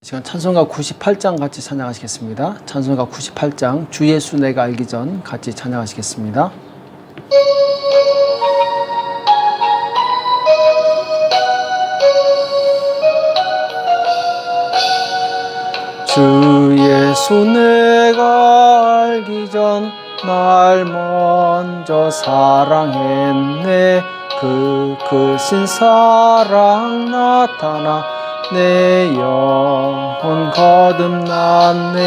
시간 찬송가 98장 같이 찬양하시겠습니다. 찬송가 98장 주 예수 내가 알기 전 같이 찬양하시겠습니다. 주 예수 내가 알기 전 날 먼저 사랑했네. 그 크신 사랑 나타나 내 영혼 거듭났네.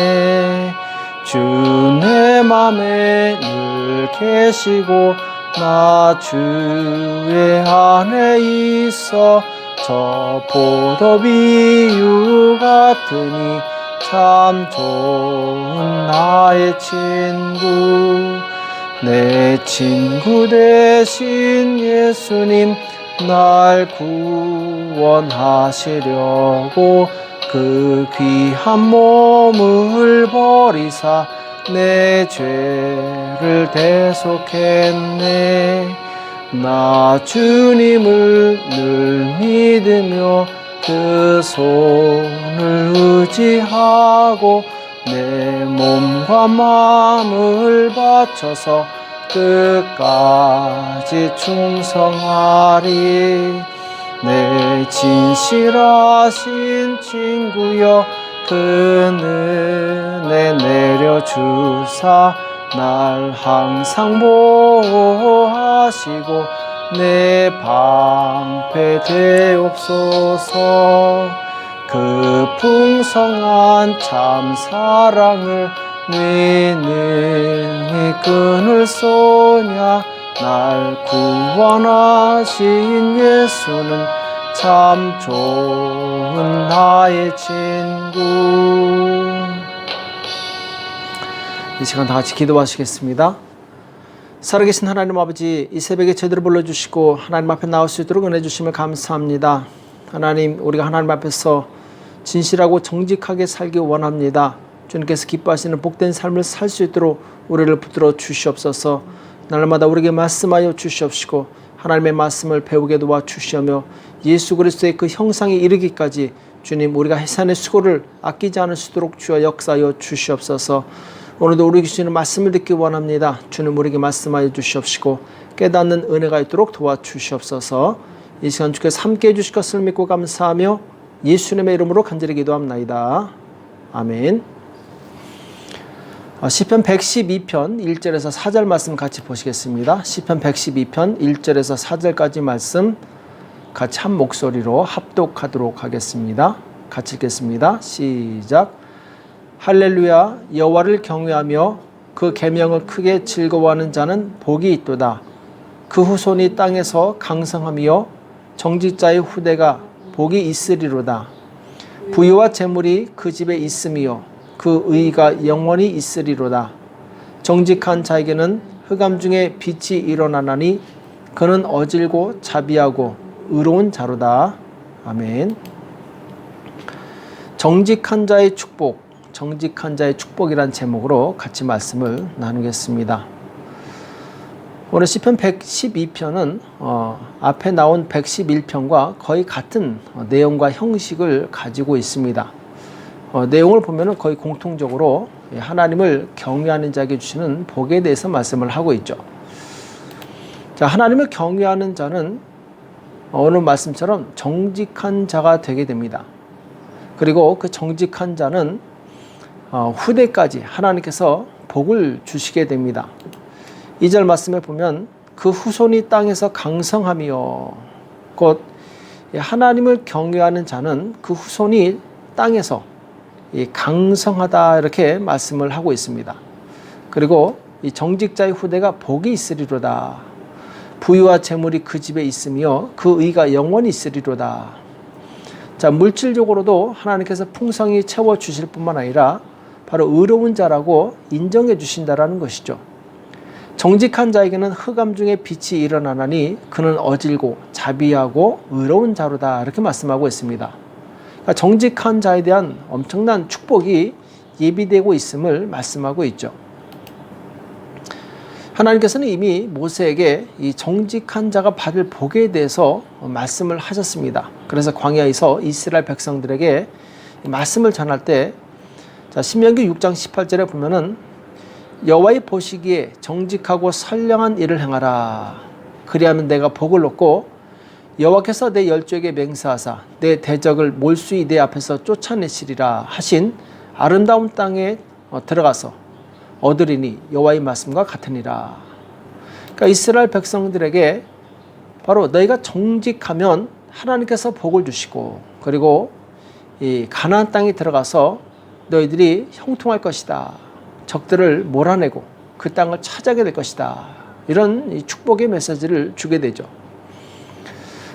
주 내 맘에 늘 계시고 나 주의 안에 있어 저 포도비유 같으니 참 좋은 나의 친구. 내 친구 되신 예수님 날 구원하시려고 그 귀한 몸을 버리사 내 죄를 대속했네. 나 주님을 늘 믿으며 그 손을 의지하고 내 몸과 마음을 바쳐서 끝까지 충성하리. 내 진실하신 친구여 그 은혜 내려주사 날 항상 보호하시고 내 방패 되옵소서. 그 풍성한 참 사랑을 네 능히 끊을 소냐. 날 구원하신 예수는 참 좋은 나의 친구. 이 시간 다 같이 기도하시겠습니다. 살아계신 하나님 아버지, 이 새벽에 저희들을 불러주시고 하나님 앞에 나올 수 있도록 은혜 주심을 감사합니다. 하나님, 우리가 하나님 앞에서 진실하고 정직하게 살기 원합니다. 주님께서 기뻐하시는 복된 삶을 살 수 있도록 우리를 붙들어 주시옵소서. 날마다 우리에게 말씀하여 주시옵시고 하나님의 말씀을 배우게 도와주시며 예수 그리스도의 그 형상에 이르기까지 주님, 우리가 해산의 수고를 아끼지 않을 수 있도록 주여 역사하여 주시옵소서. 오늘도 우리 주시는 말씀을 듣기 원합니다. 주님, 우리에게 말씀하여 주시옵시고 깨닫는 은혜가 있도록 도와주시옵소서. 이 시간 주께서 함께해 주실 것을 믿고 감사하며 예수님의 이름으로 간절히 기도합나이다. 아멘. 시편 112편 1절에서 4절 말씀 같이 보시겠습니다. 시편 112편 1절에서 4절까지 말씀 같이 한 목소리로 합독하도록 하겠습니다. 같이 읽겠습니다. 시작. 할렐루야. 여호와를 경외하며 그 계명을 크게 즐거워하는 자는 복이 있도다. 그 후손이 땅에서 강성하며 정직자의 후대가 복이 있으리로다. 부유와 재물이 그 집에 있으며 그 의가 영원히 있으리로다. 정직한 자에게는 흑암 중에 빛이 일어나나니 그는 어질고 자비하고 의로운 자로다. 아멘. 정직한 자의 축복, 정직한 자의 축복이란 제목으로 같이 말씀을 나누겠습니다. 오늘 시편 112편은 앞에 나온 111편과 거의 같은 내용과 형식을 가지고 있습니다. 내용을 보면 거의 공통적으로 하나님을 경외하는 자에게 주시는 복에 대해서 말씀을 하고 있죠. 자, 하나님을 경외하는 자는 오늘 말씀처럼 정직한 자가 되게 됩니다. 그리고 그 정직한 자는 후대까지 하나님께서 복을 주시게 됩니다. 2절 말씀에 보면 그 후손이 땅에서 강성하며, 곧 하나님을 경외하는 자는 그 후손이 땅에서 강성하다 이렇게 말씀을 하고 있습니다. 그리고 이 정직자의 후대가 복이 있으리로다. 부유와 재물이 그 집에 있으며 그 의가 영원히 있으리로다. 자, 물질적으로도 하나님께서 풍성히 채워주실 뿐만 아니라 바로 의로운 자라고 인정해 주신다라는 것이죠. 정직한 자에게는 흑암 중에 빛이 일어나나니 그는 어질고 자비하고 의로운 자로다 이렇게 말씀하고 있습니다. 그러니까 정직한 자에 대한 엄청난 축복이 예비되고 있음을 말씀하고 있죠. 하나님께서는 이미 모세에게 이 정직한 자가 받을 복에 대해서 말씀을 하셨습니다. 그래서 광야에서 이스라엘 백성들에게 말씀을 전할 때, 자, 신명기 6장 18절에 보면은 여호와의 보시기에 정직하고 선량한 일을 행하라. 그리하면 내가 복을 얻고 여호와께서 내 열조에게 맹세하사 내 대적을 몰수히 내 앞에서 쫓아내시리라 하신 아름다운 땅에 들어가서 얻으리니 여호와의 말씀과 같으니라. 그러니까 이스라엘 백성들에게 바로 너희가 정직하면 하나님께서 복을 주시고, 그리고 이 가나안 땅에 들어가서 너희들이 형통할 것이다. 적들을 몰아내고 그 땅을 차지하게 될 것이다. 이런 이 축복의 메시지를 주게 되죠.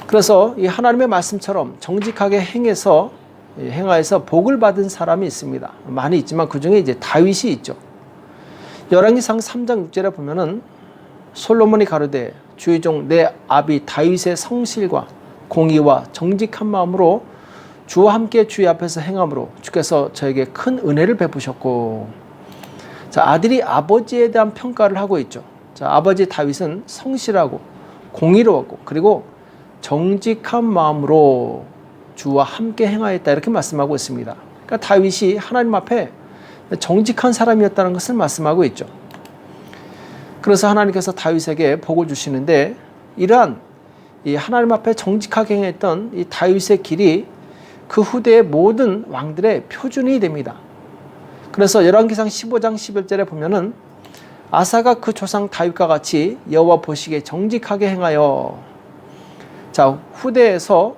그래서 이 하나님의 말씀처럼 정직하게 행하여서 복을 받은 사람이 있습니다. 많이 있지만 그 중에 이제 다윗이 있죠. 열왕기상 3장 6절에 보면은 솔로몬이 가로되 주의 종 내 아비 다윗의 성실과 공의와 정직한 마음으로 주와 함께 주의 앞에서 행함으로 주께서 저에게 큰 은혜를 베푸셨고. 자, 아들이 아버지에 대한 평가를 하고 있죠. 자, 아버지 다윗은 성실하고 공의로웠고 그리고 정직한 마음으로 주와 함께 행하였다, 이렇게 말씀하고 있습니다. 그러니까 다윗이 하나님 앞에 정직한 사람이었다는 것을 말씀하고 있죠. 그래서 하나님께서 다윗에게 복을 주시는데, 이러한 이 하나님 앞에 정직하게 행했던 이 다윗의 길이 그 후대의 모든 왕들의 표준이 됩니다. 그래서 열왕기상 15장 11절에 보면은 아사가 그 조상 다윗과 같이 여호와 보시기에 정직하게 행하여. 자, 후대에서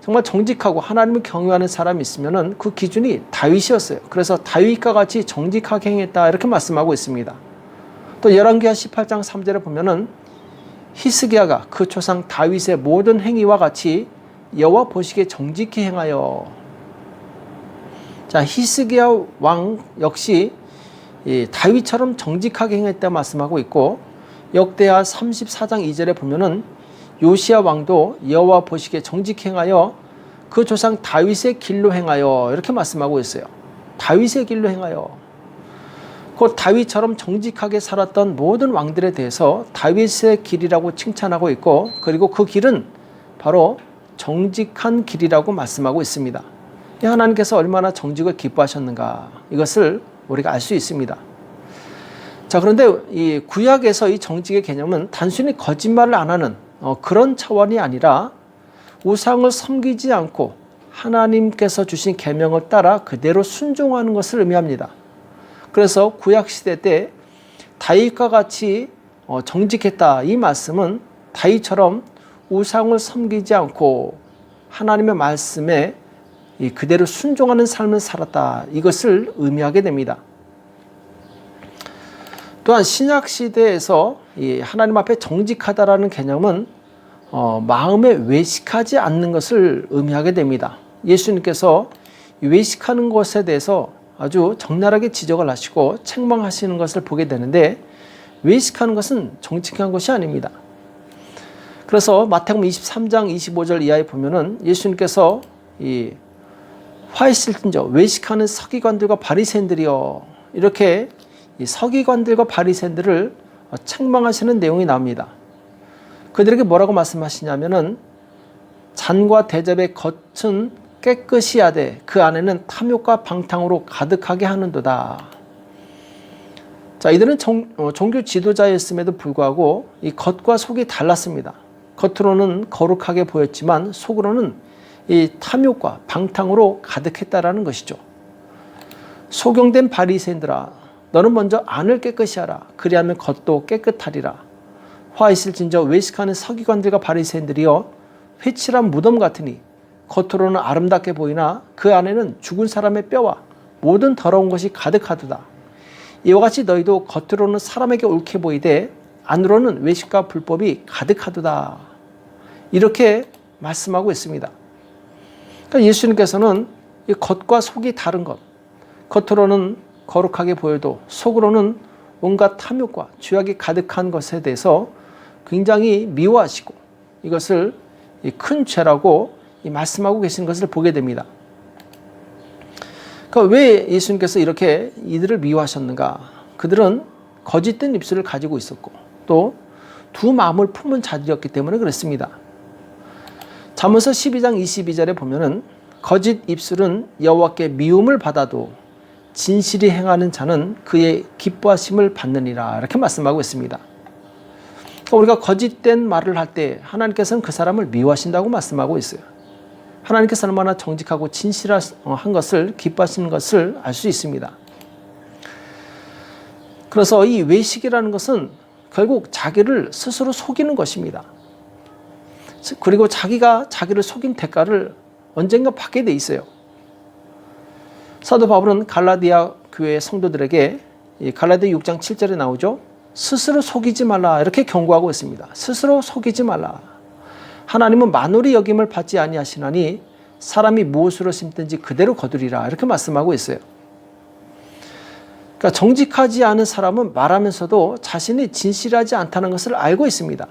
정말 정직하고 하나님을 경외하는 사람이 있으면은 그 기준이 다윗이었어요. 그래서 다윗과 같이 정직하게 행했다, 이렇게 말씀하고 있습니다. 또 열왕기하 18장 3절에 보면은 히스기야가 그 조상 다윗의 모든 행위와 같이 여호와 보시기에 정직히 행하여. 자, 히스기야 왕 역시 이 다윗처럼 정직하게 행했다 말씀하고 있고, 역대하 34장 2절에 보면은 요시야 왕도 여호와 보시기에 정직히 행하여 그 조상 다윗의 길로 행하여, 이렇게 말씀하고 있어요. 다윗의 길로 행하여. 곧 다윗처럼 정직하게 살았던 모든 왕들에 대해서 다윗의 길이라고 칭찬하고 있고, 그리고 그 길은 바로 정직한 길이라고 말씀하고 있습니다. 하나님께서 얼마나 정직을 기뻐하셨는가, 이것을 우리가 알 수 있습니다. 자, 그런데 이 구약에서 이 정직의 개념은 단순히 거짓말을 안 하는 그런 차원이 아니라 우상을 섬기지 않고 하나님께서 주신 계명을 따라 그대로 순종하는 것을 의미합니다. 그래서 구약시대 때 다윗과 같이 정직했다, 이 말씀은 다윗처럼 우상을 섬기지 않고 하나님의 말씀에 그대로 순종하는 삶을 살았다, 이것을 의미하게 됩니다. 또한 신약시대에서 이 하나님 앞에 정직하다라는 개념은 마음에 외식하지 않는 것을 의미하게 됩니다. 예수님께서 외식하는 것에 대해서 아주 적나라하게 지적을 하시고 책망하시는 것을 보게 되는데, 외식하는 것은 정직한 것이 아닙니다. 그래서 마태복음 23장 25절 이하에 보면은 예수님께서 이 화 있을진저 외식하는 서기관들과 바리새인들이여, 이렇게 이 서기관들과 바리새인들을 책망하시는 내용이 나옵니다. 그들에게 뭐라고 말씀하시냐면은 잔과 대접의 겉은 깨끗이 하되 그 안에는 탐욕과 방탕으로 가득하게 하는도다. 자, 이들은 종교 지도자였음에도 불구하고 이 겉과 속이 달랐습니다. 겉으로는 거룩하게 보였지만 속으로는 이 탐욕과 방탕으로 가득했다라는 것이죠. 소경된 바리새인들아, 너는 먼저 안을 깨끗이 하라. 그리하면 겉도 깨끗하리라. 화 있을진저 외식하는 서기관들과 바리새인들이여, 회칠한 무덤 같으니 겉으로는 아름답게 보이나 그 안에는 죽은 사람의 뼈와 모든 더러운 것이 가득하도다. 이와 같이 너희도 겉으로는 사람에게 옳게 보이되 안으로는 외식과 불법이 가득하도다. 이렇게 말씀하고 있습니다. 그러니까 예수님께서는 이 겉과 속이 다른 것, 겉으로는 거룩하게 보여도 속으로는 온갖 탐욕과 죄악이 가득한 것에 대해서 굉장히 미워하시고 이것을 큰 죄라고 말씀하고 계신 것을 보게 됩니다. 그러니까 왜 예수님께서 이렇게 이들을 미워하셨는가? 그들은 거짓된 입술을 가지고 있었고 또 두 마음을 품은 자들이었기 때문에 그렇습니다. 잠언서 12장 22절에 보면은 거짓 입술은 여호와께 미움을 받아도 진실이 행하는 자는 그의 기뻐하심을 받느니라. 이렇게 말씀하고 있습니다. 우리가 거짓된 말을 할 때 하나님께서는 그 사람을 미워하신다고 말씀하고 있어요. 하나님께서 얼마나 정직하고 진실한 것을 기뻐하시는 것을 알 수 있습니다. 그래서 이 외식이라는 것은 결국 자기를 스스로 속이는 것입니다. 그리고 자기가 자기를 속인 대가를 언젠가 받게 돼 있어요. 사도 바울은 갈라디아 교회 성도들에게 갈라디아 6장 7절에 나오죠. 스스로 속이지 말라 이렇게 경고하고 있습니다. 스스로 속이지 말라. 하나님은 만홀히 여김을 받지 아니하시나니 사람이 무엇으로 심든지 그대로 거두리라 이렇게 말씀하고 있어요. 그러니까 정직하지 않은 사람은 말하면서도 자신이 진실하지 않다는 것을 알고 있습니다.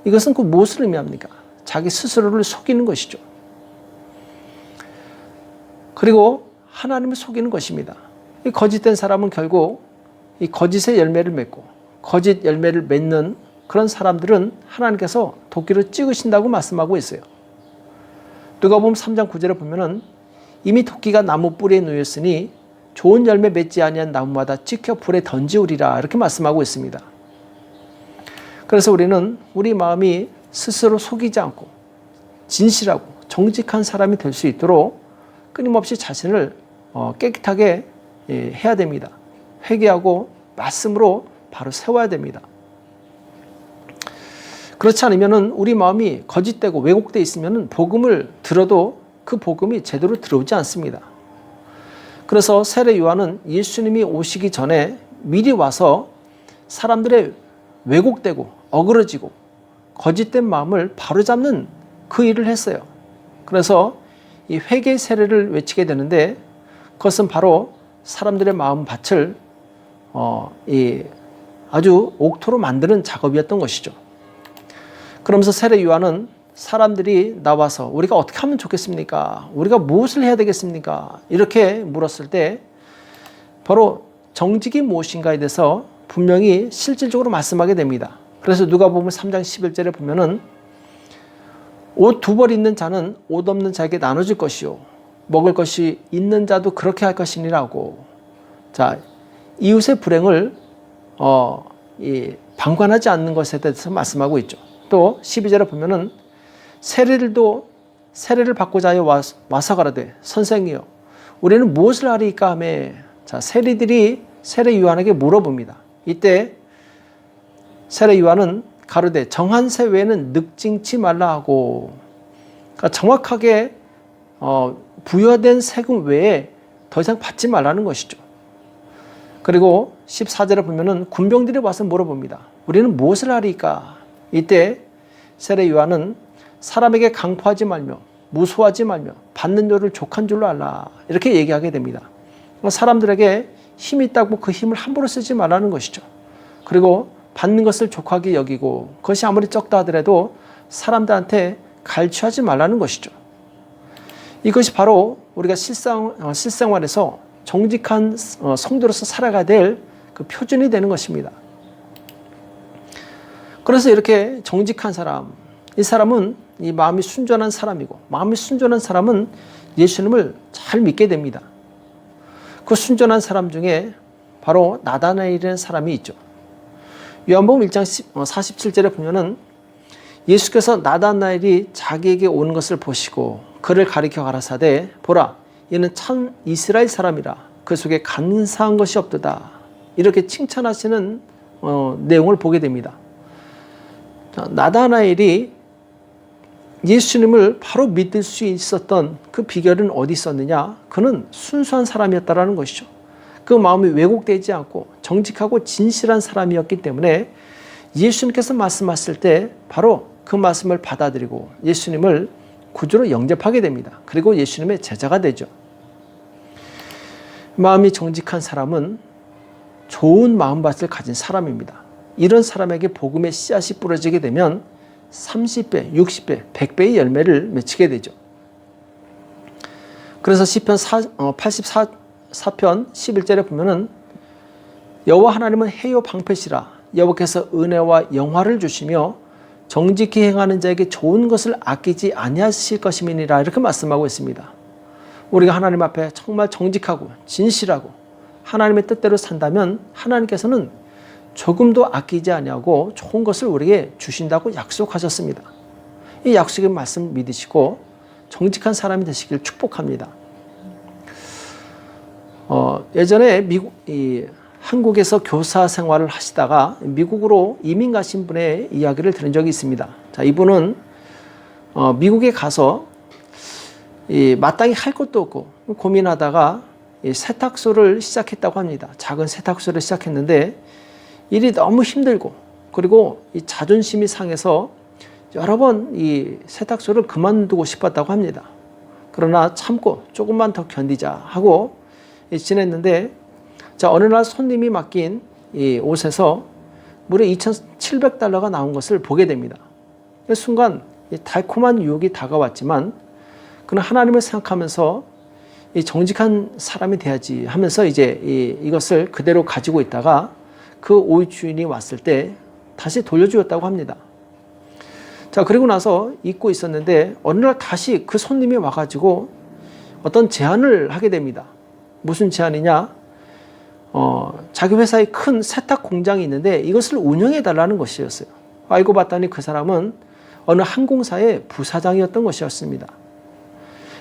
이것은 그 무엇을 의미합니까? 자기 스스로를 속이는 것이죠. 그리고 하나님을 속이는 것입니다. 이 거짓된 사람은 결국 이 거짓의 열매를 맺고 거짓 열매를 맺는 그런 사람들은 하나님께서 도끼로 찍으신다고 말씀하고 있어요. 누가복음 3장 9절에 보면은 이미 도끼가 나무 뿌리에 놓였으니 좋은 열매 맺지 아니한 나무마다 찍혀 불에 던지우리라 이렇게 말씀하고 있습니다. 그래서 우리는 우리 마음이 스스로 속이지 않고 진실하고 정직한 사람이 될 수 있도록 끊임없이 자신을 깨끗하게 해야 됩니다. 회개하고 말씀으로 바로 세워야 됩니다. 그렇지 않으면 우리 마음이 거짓되고 왜곡되어 있으면 복음을 들어도 그 복음이 제대로 들어오지 않습니다. 그래서 세례 요한은 예수님이 오시기 전에 미리 와서 사람들의 왜곡되고 어그러지고 거짓된 마음을 바로잡는 그 일을 했어요. 그래서 이 회개 세례를 외치게 되는데 그것은 바로 사람들의 마음밭을 아주 옥토로 만드는 작업이었던 것이죠. 그러면서 세례 요한은 사람들이 나와서 우리가 어떻게 하면 좋겠습니까? 우리가 무엇을 해야 되겠습니까? 이렇게 물었을 때 바로 정직이 무엇인가에 대해서 분명히 실질적으로 말씀하게 됩니다. 그래서 누가복음 3장 11절에 보면은 옷 2벌 있는 자는 옷 없는 자에게 나눠줄 것이요 먹을 것이 있는 자도 그렇게 할 것이니라고. 자, 이웃의 불행을 방관하지 않는 것에 대해서 말씀하고 있죠. 또 12절에 보면은 세례를 받고자 하여 와서 가라되 선생이여 우리는 무엇을 하리까 하며 자, 세리들이 세례 요한에게 물어봅니다. 이때 세례 요한은 가로되 정한 세 외에는 늑징치 말라 하고, 그러니까 정확하게 부여된 세금 외에 더 이상 받지 말라는 것이죠. 그리고 14절에 보면은 군병들이 와서 물어봅니다. 우리는 무엇을 하리까? 이때 세례 요한은 사람에게 강포하지 말며 무소하지 말며 받는 줄을 족한 줄로 알라 이렇게 얘기하게 됩니다. 사람들에게 힘이 있다고 그 힘을 함부로 쓰지 말라는 것이죠. 그리고 받는 것을 족하게 여기고 그것이 아무리 적다 하더라도 사람들한테 갈취하지 말라는 것이죠. 이것이 바로 우리가 실생활에서 정직한 성도로서 살아가야 될 그 표준이 되는 것입니다. 그래서 이렇게 정직한 사람, 이 사람은 이 마음이 순전한 사람이고 마음이 순전한 사람은 예수님을 잘 믿게 됩니다. 그 순전한 사람 중에 바로 나다나엘이라는 사람이 있죠. 요한복음 1장 47절에 보면은 예수께서 나다나엘이 자기에게 오는 것을 보시고 그를 가리켜 가라사대 보라 이는 참 이스라엘 사람이라 그 속에 간사한 것이 없도다 이렇게 칭찬하시는 내용을 보게 됩니다. 나다나엘이 예수님을 바로 믿을 수 있었던 그 비결은 어디 있었느냐? 그는 순수한 사람이었다라는 것이죠. 그 마음이 왜곡되지 않고 정직하고 진실한 사람이었기 때문에 예수님께서 말씀하실 때 바로 그 말씀을 받아들이고 예수님을 구주로 영접하게 됩니다. 그리고 예수님의 제자가 되죠. 마음이 정직한 사람은 좋은 마음밭을 가진 사람입니다. 이런 사람에게 복음의 씨앗이 뿌려지게 되면 30배, 60배, 100배의 열매를 맺히게 되죠. 그래서 시편 84편 11절에 보면은 여호와 하나님은 해요 방패시라 여호와께서 은혜와 영화를 주시며 정직히 행하는 자에게 좋은 것을 아끼지 아니하실 것임이니라 이렇게 말씀하고 있습니다. 우리가 하나님 앞에 정말 정직하고 진실하고 하나님의 뜻대로 산다면 하나님께서는 조금도 아끼지 아니하고 좋은 것을 우리에게 주신다고 약속하셨습니다. 이 약속의 말씀 믿으시고 정직한 사람이 되시길 축복합니다. 예전에 한국에서 교사 생활을 하시다가 미국으로 이민 가신 분의 이야기를 들은 적이 있습니다. 자, 이분은 미국에 가서 마땅히 할 것도 없고 고민하다가 세탁소를 시작했다고 합니다. 작은 세탁소를 시작했는데 일이 너무 힘들고 그리고 이 자존심이 상해서 여러 번 이 세탁소를 그만두고 싶었다고 합니다. 그러나 참고 조금만 더 견디자 하고 지냈는데 자, 어느 날 손님이 맡긴 이 옷에서 무려 $2,700가 나온 것을 보게 됩니다. 그 순간 달콤한 유혹이 다가왔지만 그는 하나님을 생각하면서 이 정직한 사람이 돼야지 하면서 이제 이것을 그대로 가지고 있다가 그 옷 주인이 왔을 때 다시 돌려주었다고 합니다. 자, 그리고 나서 입고 있었는데 어느 날 다시 그 손님이 와가지고 어떤 제안을 하게 됩니다. 무슨 제안이냐? 자기 회사에 큰 세탁 공장이 있는데 이것을 운영해 달라는 것이었어요. 알고 봤더니 그 사람은 어느 항공사의 부사장이었던 것이었습니다.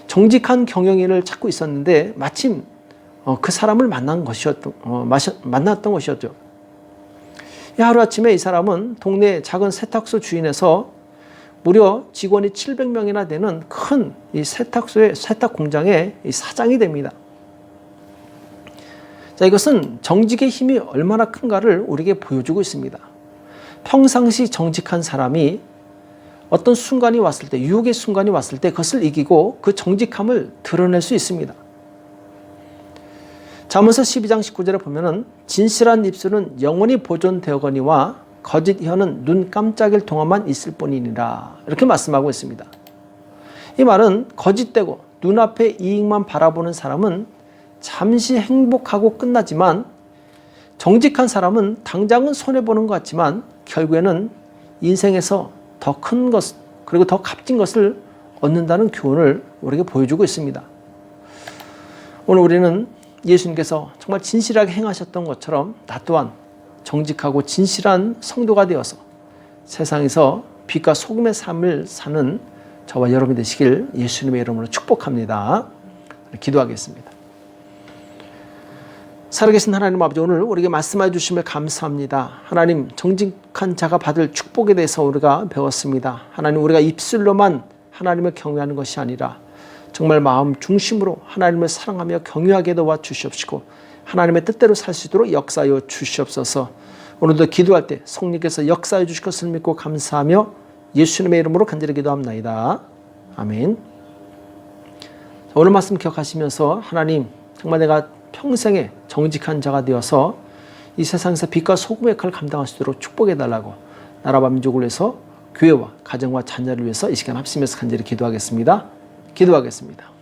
정직한 경영인을 찾고 있었는데 마침 그 사람을 만났던 것이었죠. 하루아침에 이 사람은 동네 작은 세탁소 주인에서 무려 직원이 700명이나 되는 큰 이 세탁소의 세탁 공장의 사장이 됩니다. 자, 이것은 정직의 힘이 얼마나 큰가를 우리에게 보여주고 있습니다. 평상시 정직한 사람이 어떤 순간이 왔을 때, 유혹의 순간이 왔을 때 그것을 이기고 그 정직함을 드러낼 수 있습니다. 잠언서 12장 19절에 보면은 진실한 입술은 영원히 보존되거니와 거짓 혀는 눈 깜짝일 동안만 있을 뿐이니라 이렇게 말씀하고 있습니다. 이 말은 거짓되고 눈앞의 이익만 바라보는 사람은 잠시 행복하고 끝나지만 정직한 사람은 당장은 손해보는 것 같지만 결국에는 인생에서 더 큰 것 그리고 더 값진 것을 얻는다는 교훈을 우리에게 보여주고 있습니다. 오늘 우리는 예수님께서 정말 진실하게 행하셨던 것처럼 나 또한 정직하고 진실한 성도가 되어서 세상에서 빛과 소금의 삶을 사는 저와 여러분이 되시길 예수님의 이름으로 축복합니다. 기도하겠습니다. 살아계신 하나님 아버지, 오늘 우리에게 말씀해 주심을 감사합니다. 하나님, 정직한 자가 받을 축복에 대해서 우리가 배웠습니다. 하나님, 우리가 입술로만 하나님을 경외하는 것이 아니라 정말 마음 중심으로 하나님을 사랑하며 경외하게 도와주시옵시고 하나님의 뜻대로 살 수 있도록 역사하여 주시옵소서. 오늘도 기도할 때 성령께서 역사해 주실 것을 믿고 감사하며 예수님의 이름으로 간절히 기도합나이다. 아멘. 오늘 말씀 기억하시면서 하나님, 정말 내가 평생에 정직한 자가 되어서 이 세상에서 빛과 소금의 역할을 감당할 수 있도록 축복해달라고 나라와 민족을 위해서 교회와 가정과 자녀를 위해서 이 시간 합심해서 간절히 기도하겠습니다. 기도하겠습니다.